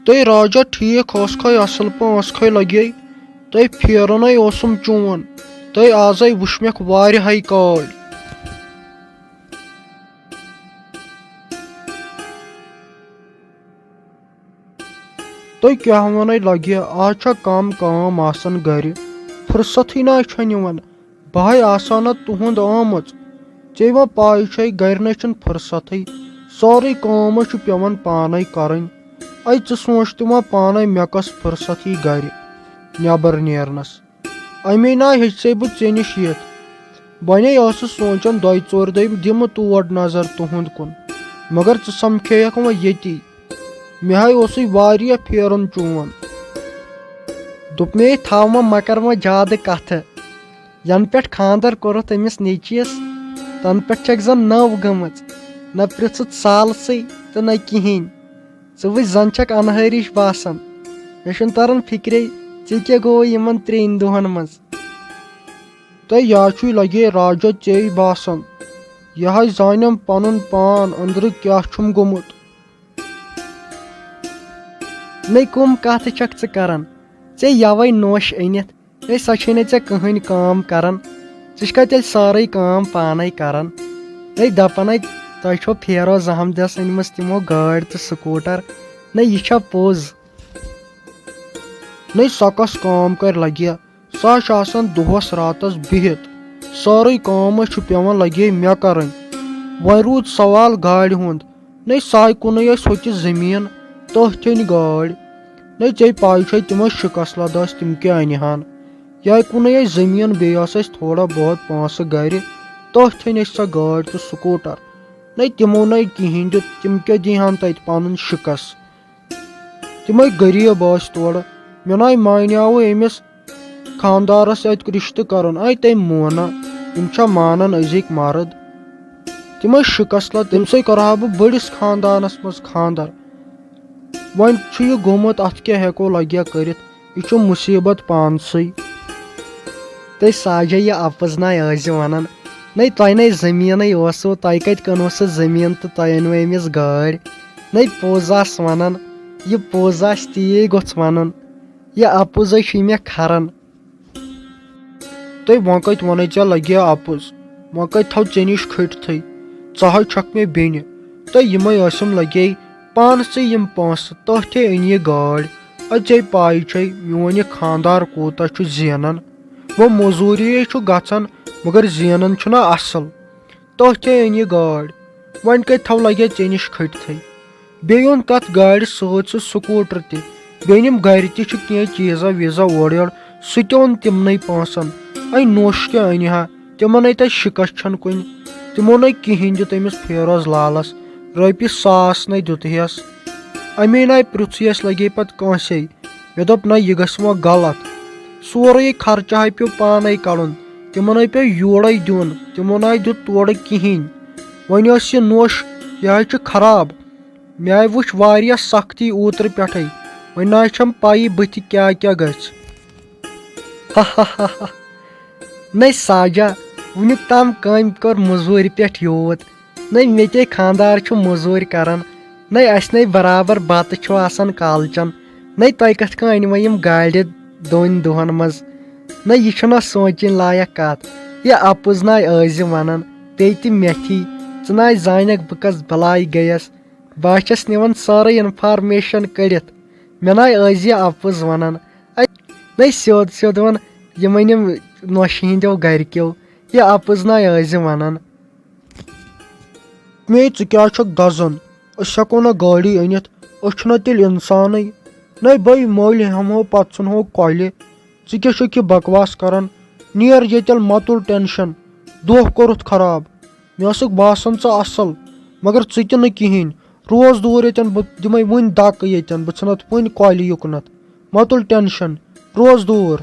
تُہۍ راجا ٹھیٖک ٲسکھے اصل پٲٹھۍ ٲسکھے لگے تُہۍ پھیرَنے اوسُم چون تُہۍ آزے وٕچھمکھ واریاہے کالۍ تُہۍ کیٛاہ وَنے لگے آز چھا کم کٲم آسان گرِ فرصتھٕے نہ چھنہٕ یِوان بہے آسان تُہُنٛد آمٕژ ژےٚ وۄنۍ پاے چھے گرِ نہ چھنہٕ فرصتھٕے سورُے کٲم چھُ پیوان پانے کرٕنۍ اے ژٕ سونٛچ تہِ وۄنۍ پانے مےٚ کۄس فرصت یی گرِ نٮ۪بر نیرنس امی نا ہیٚچھسے بہٕ ژےٚ نِش یِتھ وۄنے ٲسٕس سونٛچان دۄیہِ ژورِ دۄہہِ دِمہٕ تور نظر تُہُنٛد کُن مگر ژٕ سمکھییکھ وۄنۍ ییٚتی مےٚ ہے اوسُے واریاہ پھیرُن چون دوٚپمے تھاو مہ کر وۄنۍ زیادٕ کتھٕ ینہٕ پٮ۪ٹھ خانٛدر کوٚرُتھ أمِس نیٚچوِس تنہٕ پٮ۪ٹھ چھکھ زن نٔو گٔمٕژ نہ پرژھُتھ سالسٕے تہٕ نہ کہیٖنۍ ژٕ وٕچھ زن چھکھ انہٲرِش باسان مےٚ چھُنہٕ تران فکرے ژےٚ کیٛاہ گوٚو یِمن 3 دۄہن منٛز تۄہہِ یا چھُے لگے راجا ژےٚ باسان یہِ ہے زانٮ۪م پنُن پان أنٛدرٕ کیٛاہ چھُم گوٚمُت نٔے کٕم کتھٕ چھکھ ژٕ کران ژےٚ یوے نوش أنِتھ ہے سۄ چھے نہٕ ژےٚ کٕہٕنۍ کٲم کران ژٕ چھکھا تیٚلہِ سٲرٕے کٲم پانے کران ہے دپان ہے تۄہہِ چھو فیروز احمدس أنمٕژ تِمو گٲڑۍ تہٕ سکوٗٹر نہ یہِ چھا پوٚز نٔے سۄ کۄس کٲم کرِ لگے سۄ چھِ آسان دۄہس راتس بِہِتھ سٲرٕے کٲم چھُ پیوان لگے مےٚ کرٕنۍ وۄنۍ روٗد سوال گاڑِ ہُنٛد نٔے ساے کُنٕے ٲسۍ ہوٚتہِ زٔمیٖن تٔتھۍ أنۍ گٲڑۍ نٔے ژےٚ پاے چھے تِم ٲسۍ شِکس لد ٲسۍ تِم کیٛاہ انہِ ہن یہے کُنٕے ٲسۍ زٔمیٖن بیٚیہِ ٲس اَسہِ تھوڑا بہت پونٛسہٕ گرِ تٔتھۍ أنۍ اَسہِ سۄ گٲڑۍ تہٕ سکوٗٹر نٔے تِمو نٔے کہیٖنۍ دِیُت تِم کیٛاہ دِہن تتہِ پنُن شِکس تِمے غریٖب ٲسۍ تورٕ مےٚ ناے مانیاوٕ أمِس خانٛدارس اتہِ رِشتہٕ کرُن اے تٔمۍ مونہٕ یِم چھا مانان أزِکۍ مرد تِم ٲسۍ شِکس لد تمہِ سۭتۍ کرہا بہٕ بٔڑِس خانٛدانس منٛز خانٛدر وۄنۍ چھُ یہِ گوٚمُت اتھ کیٛاہ ہٮ۪کو لگیا کٔرِتھ یہِ چھُ مُصیبت پانسٕے تُہۍ ساجے یہِ اپُز ناے ٲسۍ ونان نٔے تۄہہِ نَے زٔمیٖنٕے اوسوٕ تۄہہِ کتہِ کٕنوٕ سُہ زٔمیٖن تہٕ تۄہہِ أنوٕ أمِس گٲڑۍ نٔے پوٚز آس ونان یہِ پوٚز آسہِ تی گوٚژھ ونُن یہِ اپُزے چھُے مےٚ کھران تُہۍ وۄنۍ کتہِ ونے ژےٚ لگے اپُز وۄنۍ کتہِ تھاو ژےٚ نِش کھٔٹتھٕے ژٕ ہے چھکھ مےٚ بیٚنہِ تۄہہِ یِمے ٲسِم لگے پانسٕے یِم پونٛسہٕ تٔتھۍ أنۍ یہِ گٲڑۍ اَدٕ ژےٚ پاے چھے میون یہِ خانٛدار کوٗتاہ چھُ زینان وۄنۍ موٚزوٗری چھُ گژھان مگر زینان چھُنہ اصل تٔتھۍ أنۍ یہِ گٲڑۍ وۄنۍ کتہِ تھاو لگے ژےٚ نِش کھٔٹتھٕے بیٚیہِ اوٚن تتھ گاڑِ سۭتۍ سُہ سکوٗٹر تہِ بیٚیہِ یِم گرِ تہِ چھِ کینٛہہ چیٖزا ویٖزا اورٕ یورٕ سُہ تہِ اوٚن تِمنٕے پونٛسن اے نوٚش کیٛاہ أنۍ ہا تِمن ہے تتہِ شِکس چھنہٕ کُنہِ تِمو نَے کہیٖنۍ دیُت أمِس فیروز لالس رۄپیہِ 1000 نَے دِتہس امی ناے پرٛژھٕیس لگے پتہٕ کٲنٛسے مےٚ دوٚپ نہ یہِ گژھِ وۄنۍ غلط سورُے خرچہٕ ہے پیٚو پانے کڑُن تِمن ہے پیٚو یورے دیُن تِمو ناے دیُت تورٕ کہیٖنۍ وۄنۍ ٲس یہِ نوٚش یہِ حظ چھِ خراب مےٚ آے وٕچھ واریاہ سختی اوٗترٕ پٮ۪ٹھے وۄنۍ نہ چھم پایی بٕتھِ کیٛاہ کیٛاہ گژھِ نٔے ساجا وُنیُک تام کٔمۍ کوٚر موٚزوٗرِ پٮ۪ٹھ یوٗت نٔے مےٚ تے خانٛدار چھُ موٚزوٗرۍ کران نٔے اسہِ نَے برابر بتہٕ چھُ آسان کالچن نٔے تۄہہِ کِتھ کٔنۍ أنوٕ یِم گاڑِ 2 دۄہن منٛز نہ یہِ چھُنہ سونٛچِنۍ لایق کتھ یہِ اپُز ناے ٲسۍ ونان پیٚیہِ تہِ میٚتھی ژٕ ناے زانکھ بہٕ کۄس بلاے گٔیس بہٕ چھس نِوان سٲرٕے انفارمیشن کٔڑِتھ مےٚ ناے ٲسۍ یہِ اپُز ونان نٔے سیوٚد سیوٚد ووٚن یِم أنِم نوشہِ ہِنٛدیو گرِکیو یہِ اپُز ناے ٲسۍ ونان مے ژٕ کیٛاہ چھکھ دزان أسۍ ہٮ۪کو نہ گٲڑی أنِتھ أسۍ چھِنہ تیٚلہِ انسانٕے نٔے بٔے مٔلۍ ہٮ۪مہو پتہٕ ژھٕنہو کۄلہِ ژٕ کیٛاہ چھکھ یہِ بکواس کران نیر ییٚتٮ۪ن مہ تُل ٹٮ۪نشن دۄہ کوٚرُتھ خراب مےٚ ٲسٕکھ باسان ژٕ اصل مگر ژٕ تہِ نہٕ کہیٖنۍ روز دوٗر ییٚتٮ۪ن بہٕ دِمے وُنۍ دکہٕ ییٚتٮ۪ن بہٕ ژھٕنتھ وُنۍ کۄلہِ یُکنتھ مہ تُل ٹٮ۪نشن روز دوٗر